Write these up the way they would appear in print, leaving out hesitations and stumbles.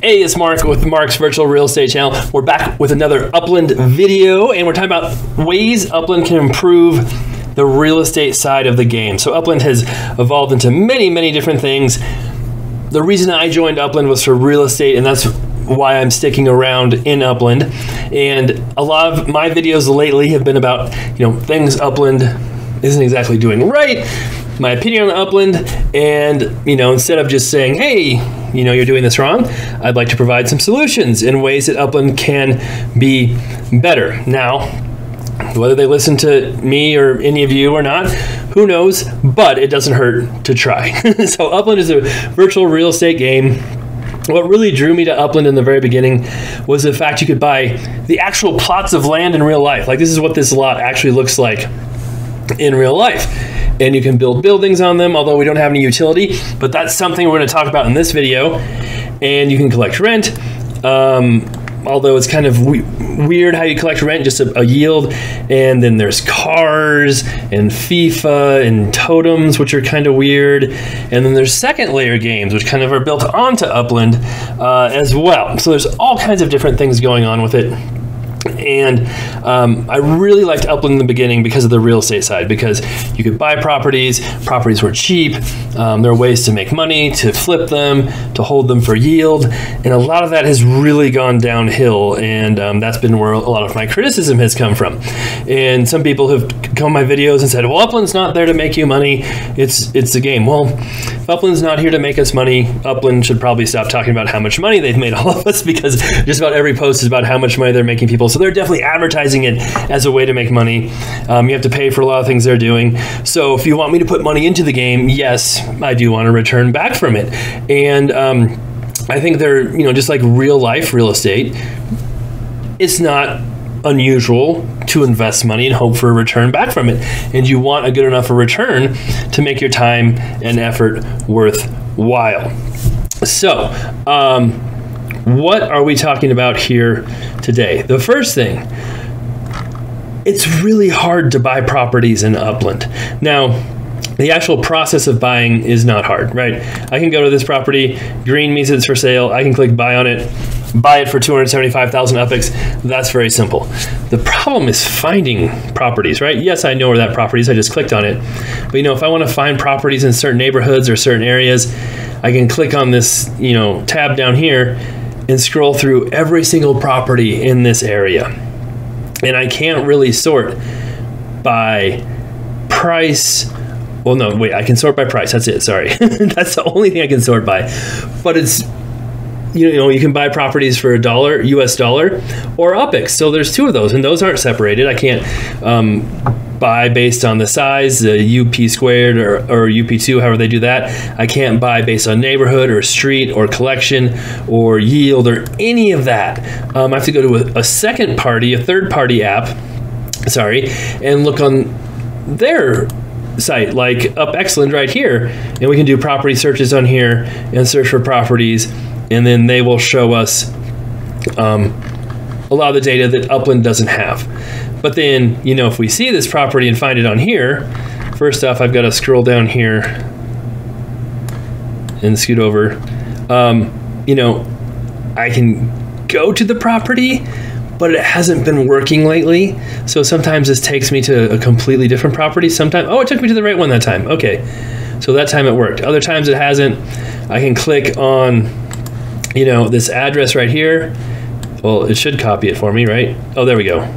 Hey, it's Mark with Mark's Virtual Real Estate Channel. We're back with another Upland video, and we're talking about ways Upland can improve the real estate side of the game. So Upland has evolved into many, many different things. The reason I joined Upland was for real estate, and that's why I'm sticking around in Upland. And a lot of my videos lately have been about, things Upland isn't exactly doing right, my opinion on Upland, and, instead of just saying, hey, you're doing this wrong, I'd like to provide some solutions in ways that Upland can be better. Now, whether they listen to me or any of you or not, who knows, but it doesn't hurt to try. So Upland is a virtual real estate game. What really drew me to Upland in the very beginning was the fact you could buy the actual plots of land in real life. Like, this is what this lot actually looks like in real life. And you can build buildings on them, although we don't have any utility, but that's something we're going to talk about in this video. And you can collect rent, although it's kind of weird how you collect rent, just a yield. And then there's cars and FIFA and totems, which are kind of weird. And then there's second layer games, which kind of are built onto Upland as well. So there's all kinds of different things going on with it. And I really liked Upland in the beginning because of the real estate side, because you could buy properties were cheap, there are ways to make money, to flip them, to hold them for yield, and a lot of that has really gone downhill, and that's been where a lot of my criticism has come from. And some people have come on my videos and said, well, Upland's not there to make you money, it's the game. Well, if Upland's not here to make us money, Upland should probably stop talking about how much money they've made all of us, because just about every post is about how much money they're making people. So they're definitely advertising it as a way to make money. You have to pay for a lot of things they're doing. So if you want me to put money into the game, yes, I do want to return back from it. And I think they're, just like real life real estate, it's not unusual to invest money and hope for a return back from it. And you want a good enough a return to make your time and effort worthwhile. So, what are we talking about here today? The first thing, it's really hard to buy properties in Upland. Now, the actual process of buying is not hard, right? I can go to this property, green means it's for sale, I can click buy on it, buy it for 275,000 UPX. That's very simple. The problem is finding properties, right? Yes, I know where that property is, I just clicked on it. But if I want to find properties in certain neighborhoods or certain areas, I can click on this, tab down here and scroll through every single property in this area. And I can't really sort by price. Well, no, wait, I can sort by price. That's it, sorry. That's the only thing I can sort by. But it's, you can buy properties for $1, US dollar, or UPX. So there's two of those, and those aren't separated. I can't buy based on the size, the UP squared or UP2, however they do that. I can't buy based on neighborhood or street or collection or yield or any of that. I have to go to a second party, a third party app, and look on their site, like Upland right here, and we can do property searches on here and search for properties, and then they will show us a lot of the data that Upland doesn't have. But then, if we see this property and find it on here, first off, I've got to scroll down here and scoot over. I can go to the property, but it hasn't been working lately. So sometimes this takes me to a completely different property. Sometimes, oh, it took me to the right one that time. Okay, so that time it worked. Other times it hasn't. I can click on, this address right here. Well, it should copy it for me, right? Oh, there we go.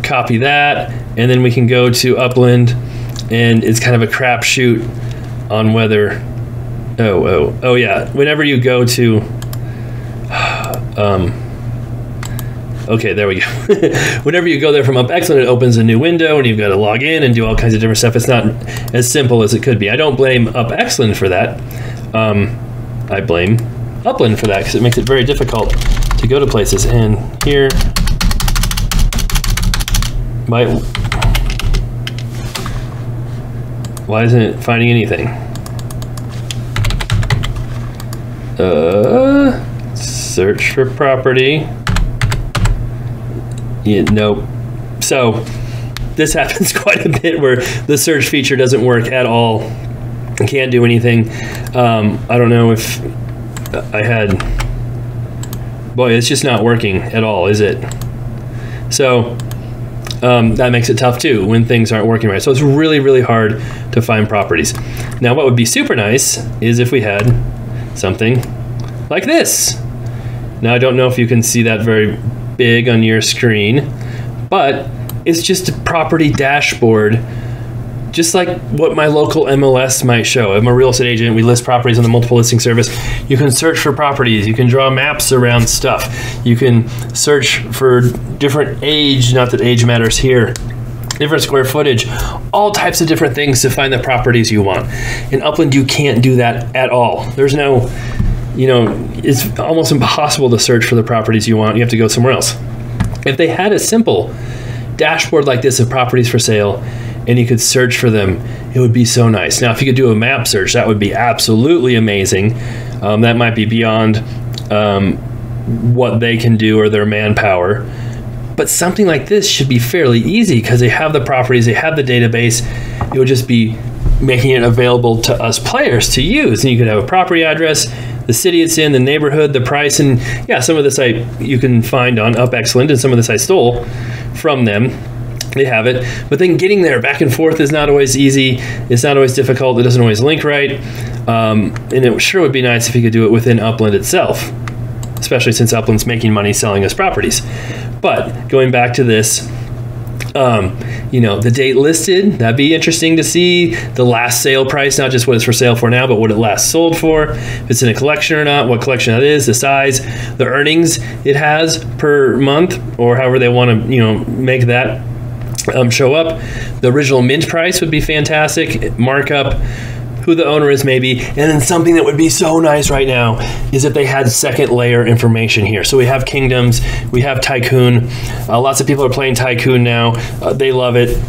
Copy that, and then we can go to Upland, and it's kind of a crapshoot on whether, oh yeah, whenever you go to, okay, there we go. Whenever you go there from Upland, it opens a new window, and you've got to log in and do all kinds of different stuff. It's not as simple as it could be. I don't blame Upland for that. I blame Upland for that, because it makes it very difficult to go to places. And here, why isn't it finding anything? Search for property. Yeah, nope. So this happens quite a bit, where the search feature doesn't work at all. Can't do anything. I don't know if I had, boy, it's just not working at all, is it? So that makes it tough too when things aren't working right. So it's really, really hard to find properties. Now, what would be super nice is if we had something like this. Now, I don't know if you can see that very big on your screen, but it's just a property dashboard, just like what my local MLS might show. I'm a real estate agent. We list properties on the multiple listing service. You can search for properties. You can draw maps around stuff. You can search for different age, not that age matters here, different square footage, all types of different things to find the properties you want. In Upland, you can't do that at all. There's no, you know, it's almost impossible to search for the properties you want. You have to go somewhere else. If they had a simple dashboard like this of properties for sale, and you could search for them, it would be so nice. Now, if you could do a map search, that would be absolutely amazing. That might be beyond what they can do or their manpower. But something like this should be fairly easy because they have the properties, they have the database. It would just be making it available to us players to use. And you could have a property address, the city it's in, the neighborhood, the price, and yeah, some of this you can find on Upland, and some of this I stole from them. They have it, but then getting there back and forth is not always easy. It's not always difficult. It doesn't always link right. And it sure would be nice if you could do it within Upland itself, especially since Upland's making money selling us properties. But going back to this, you know, the date listed, that'd be interesting to see. The last sale price, not just what it's for sale for now, but what it last sold for, if it's in a collection or not, what collection that is, the size, the earnings it has per month, or however they want to, you know, make that show up. The original mint price would be fantastic. Markup, who the owner is maybe, and then something that would be so nice right now is if they had second layer information here. So we have Kingdoms, we have Tycoon. Lots of people are playing Tycoon now. They love it.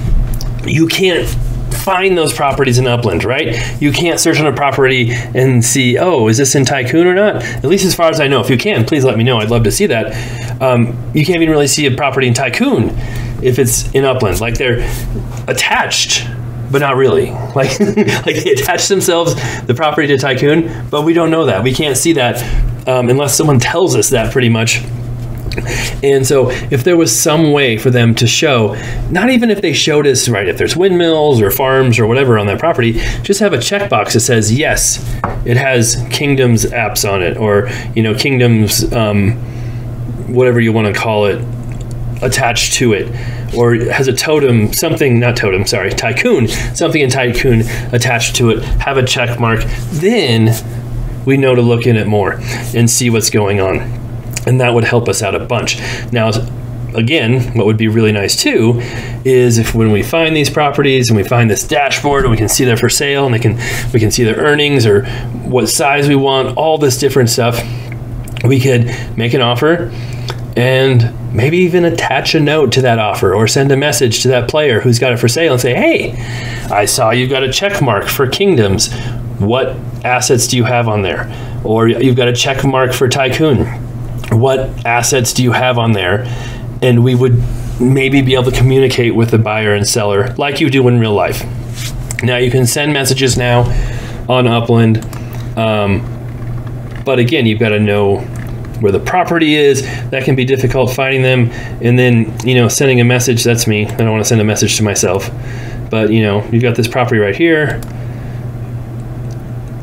You can't find those properties in Upland, right? You can't search on a property and see, oh, is this in Tycoon or not? At least as far as I know. If you can, please let me know. I'd love to see that. You can't even really see a property in Tycoon if it's in Upland. Like, they're attached, but not really. Like, like they attach themselves, the property to Tycoon, but we don't know that. We can't see that unless someone tells us that, pretty much. And so if there was some way for them to show, not even if they showed us, right, if there's windmills or farms or whatever on that property, just have a checkbox that says, yes, it has Kingdoms apps on it, or, you know, Kingdoms, whatever you want to call it, attached to it, or it has a totem, something, not totem, sorry, Tycoon, something in Tycoon attached to it, have a check mark. Then we know to look in it more and see what's going on. And that would help us out a bunch. Now, again, what would be really nice too is if when we find these properties and we find this dashboard and we can see they're for sale and we can see their earnings or what size we want, all this different stuff, we could make an offer and maybe even attach a note to that offer or send a message to that player who's got it for sale and say, hey, I saw you got a check mark for Kingdoms. What assets do you have on there? Or you've got a check mark for Tycoon. What assets do you have on there? And we would maybe be able to communicate with the buyer and seller like you do in real life. Now, you can send messages now on Upland, but again, you've got to know where the property is. That can be difficult finding them. And then, you know, sending a message, that's me. I don't want to send a message to myself. But, you know, you've got this property right here.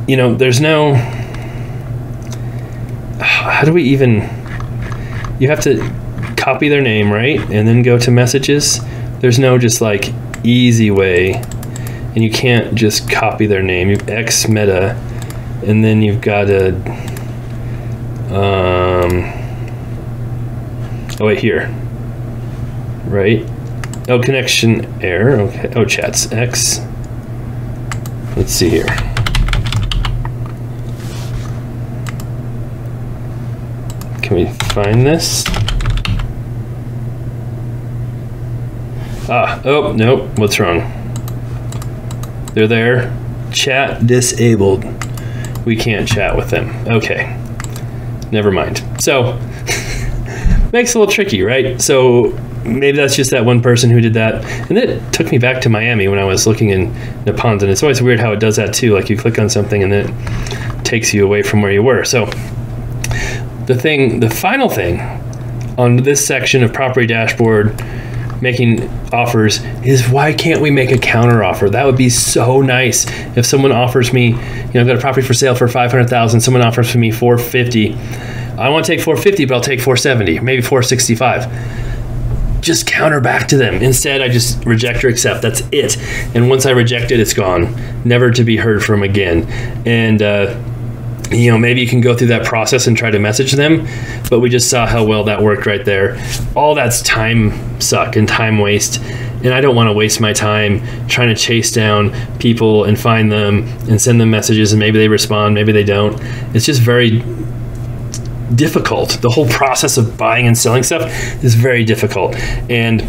You know, there's no... How do we even... You have to copy their name, right? And then go to messages. There's no just like easy way. And you can't just copy their name. You've X meta. And then you've got to... oh, wait, here. Right? Oh, connection error. Okay. Oh, chats. X. Let's see here. Can we find this? Ah, oh, nope. What's wrong? They're there. Chat disabled. We can't chat with them. Okay. Never mind. So, makes it a little tricky, right? So, maybe that's just that one person who did that. And then it took me back to Miami when I was looking in Neponton. It's always weird how it does that too. Like, you click on something and then it takes you away from where you were. So the final thing on this section of property dashboard, making offers, is why can't we make a counter offer? That would be so nice. If someone offers me, I've got a property for sale for $500,000, someone offers for me $450. I want to take $450, but I'll take $470, maybe $465. Just counter back to them. Instead, I just reject or accept. That's it. And once I reject it, it's gone, never to be heard from again. And maybe you can go through that process and try to message them, but we just saw how well that worked right there. All that's time suck and time waste, and I don't want to waste my time trying to chase down people and find them and send them messages, and maybe they respond, maybe they don't. It's just very difficult. The whole process of buying and selling stuff is very difficult, and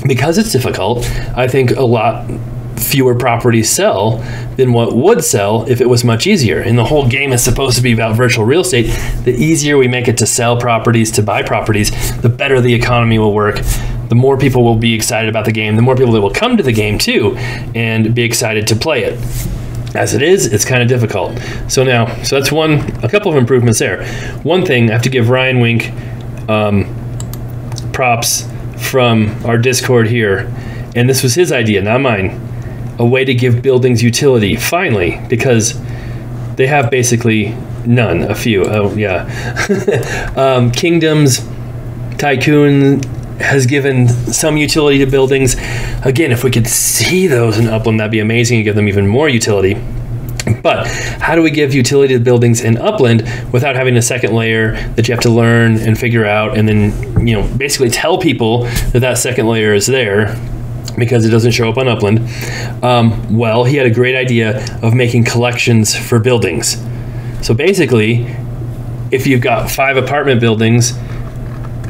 because it's difficult, I think a lot fewer properties sell than what would sell if it was much easier. And the whole game is supposed to be about virtual real estate. The easier we make it to sell properties, to buy properties, the better the economy will work. The more people will be excited about the game, the more people that will come to the game too and be excited to play it. As it is, it's kind of difficult. So that's a couple of improvements there. One thing, I have to give Ryan Wink props from our Discord here, and this was his idea, not mine. A way to give buildings utility, finally, because they have basically none, a few. Oh, yeah. Kingdoms, Tycoon has given some utility to buildings. Again, if we could see those in Upland, that'd be amazing and give them even more utility. But how do we give utility to buildings in Upland without having a second layer that you have to learn and figure out, and then basically tell people that second layer is there, because it doesn't show up on Upland? Well, he had a great idea of making collections for buildings. So basically, if you've got 5 apartment buildings,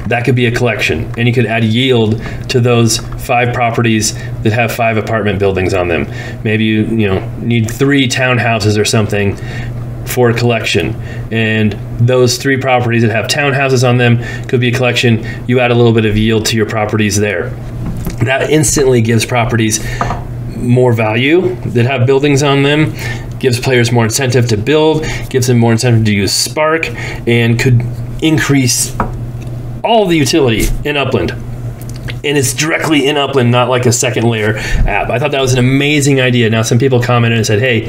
that could be a collection, and you could add yield to those 5 properties that have 5 apartment buildings on them. Maybe you need 3 townhouses or something for a collection, and those 3 properties that have townhouses on them could be a collection. You add a little bit of yield to your properties there. That instantly gives properties more value that have buildings on them, gives players more incentive to build, gives them more incentive to use Spark, and could increase all the utility in Upland. And it's directly in Upland, not like a second layer app. I thought that was an amazing idea. Now, some people commented and said, hey,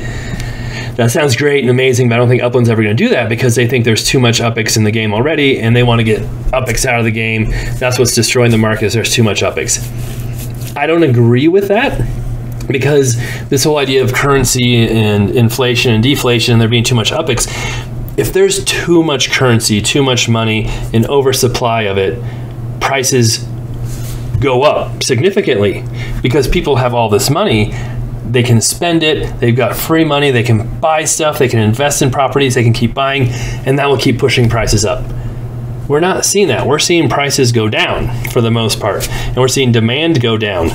that sounds great and amazing, but I don't think Upland's ever going to do that because they think there's too much UpX in the game already, and they want to get UpX out of the game. That's what's destroying the market, is there's too much UpX. I don't agree with that, because this whole idea of currency and inflation and deflation and there being too much UpX, if there's too much currency, too much money, and oversupply of it, prices go up significantly because people have all this money. They can spend it, they've got free money, they can buy stuff, they can invest in properties, they can keep buying, and that will keep pushing prices up. We're not seeing that. We're seeing prices go down for the most part, and we're seeing demand go down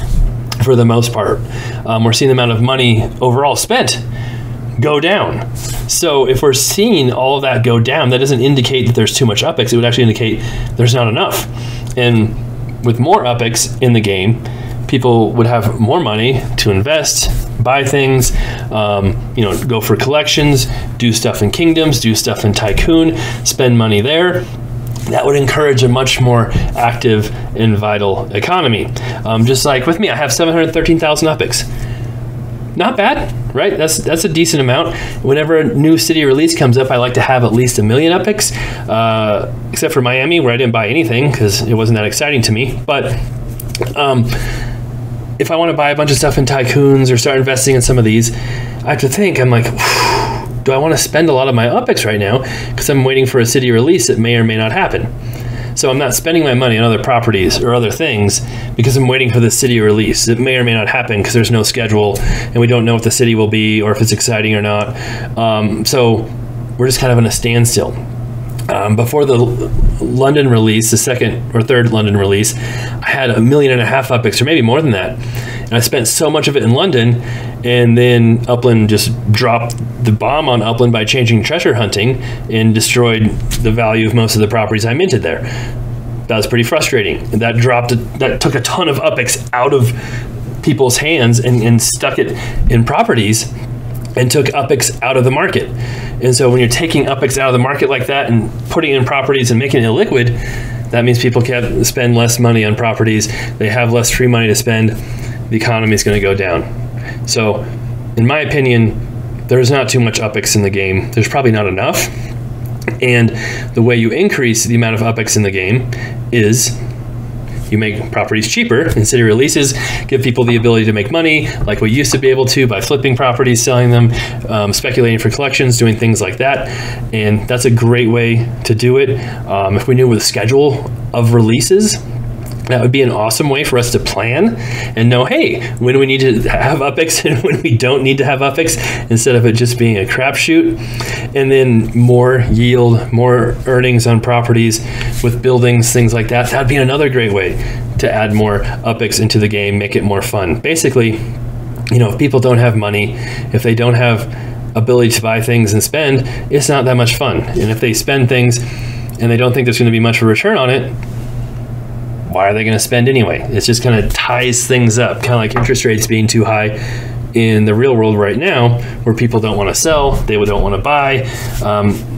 for the most part. We're seeing the amount of money overall spent go down. So if we're seeing all of that go down, that doesn't indicate that there's too much UpX. It would actually indicate there's not enough. And with more UpX in the game, people would have more money to invest, buy things, go for collections, do stuff in Kingdoms, do stuff in Tycoon, spend money there. That would encourage a much more active and vital economy. Just like with me, I have 713,000 UpX. Not bad, right? That's a decent amount. Whenever a new city release comes up, I like to have at least 1 million UpX, except for Miami, where I didn't buy anything because it wasn't that exciting to me. But if I want to buy a bunch of stuff in Tycoons or start investing in some of these, I have to think, I'm like, do I want to spend a lot of my UpX right now because I'm waiting for a city release that may or may not happen? So I'm not spending my money on other properties or other things because I'm waiting for the city release. It may or may not happen because there's no schedule and we don't know what the city will be or if it's exciting or not. So we're just kind of in a standstill. Before the London release, the second or third London release, I had 1.5 million UpX, or maybe more than that. And I spent so much of it in London, and then Upland just dropped the bomb on Upland by changing treasure hunting and destroyed the value of most of the properties I minted there. That was pretty frustrating. That took a ton of UpX out of people's hands and stuck it in properties and took UPX out of the market. And so when you're taking UPX out of the market like that and putting it in properties and making it illiquid, that means people can spend less money on properties. They have less free money to spend. The economy is going to go down. So in my opinion, there's not too much UPX in the game. There's probably not enough. And the way you increase the amount of UPX in the game is you make properties cheaper in city releases, give people the ability to make money like we used to be able to by flipping properties, selling them, speculating for collections, doing things like that. And that's a great way to do it. If we knew with a schedule of releases, that would be an awesome way for us to plan and know, hey, when we need to have UPX and when we don't need to have UPX, instead of it just being a crapshoot. And then more yield, more earnings on properties with buildings, things like that. That'd be another great way to add more UPX into the game, make it more fun. Basically, you know, if people don't have money, if they don't have ability to buy things and spend, it's not that much fun. And if they spend things and they don't think there's going to be much of a return on it, why are they going to spend anyway? It's just kind of ties things up, kind of like interest rates being too high in the real world right now, where people don't want to sell, they don't want to buy.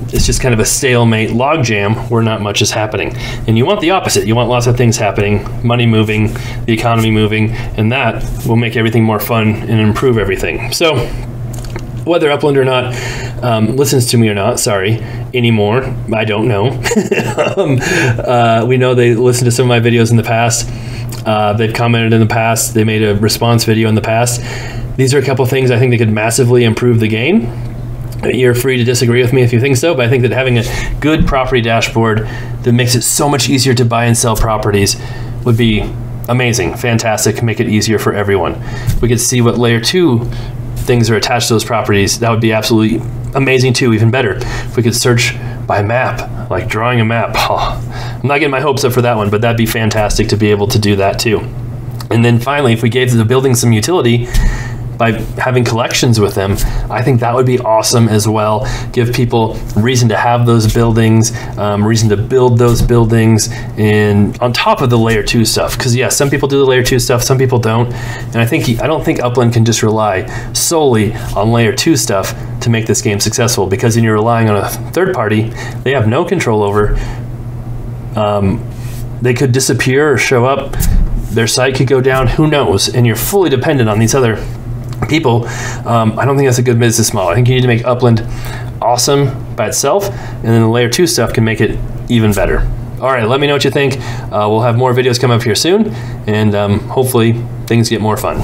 It's just kind of a stalemate logjam where not much is happening. And you want the opposite. You want lots of things happening, money moving, the economy moving, and that will make everything more fun and improve everything. So whether Upland or not listens to me or not, sorry, anymore, I don't know. We know they listened to some of my videos in the past. They've commented in the past. They made a response video in the past. These are a couple things I think that could massively improve the game. You're free to disagree with me if you think so, but I think that having a good property dashboard that makes it so much easier to buy and sell properties would be amazing, fantastic, make it easier for everyone. We could see what layer 2 things are attached to those properties. That would be absolutely amazing too, even better. If we could search by map, like drawing a map. Oh, I'm not getting my hopes up for that one, but that'd be fantastic to be able to do that too. And then finally, if we gave the buildings some utility by having collections with them, I think that would be awesome as well. Give people reason to have those buildings, reason to build those buildings, and on top of the layer 2 stuff. Because yeah, some people do the layer 2 stuff, some people don't. And I don't think Upland can just rely solely on layer 2 stuff to make this game successful, because then you're relying on a third party they have no control over. They could disappear or show up, their site could go down, who knows? And you're fully dependent on these other people. I don't think that's a good business model. I think you need to make Upland awesome by itself, and then the layer 2 stuff can make it even better. All right, let me know what you think. We'll have more videos come up here soon, and hopefully things get more fun.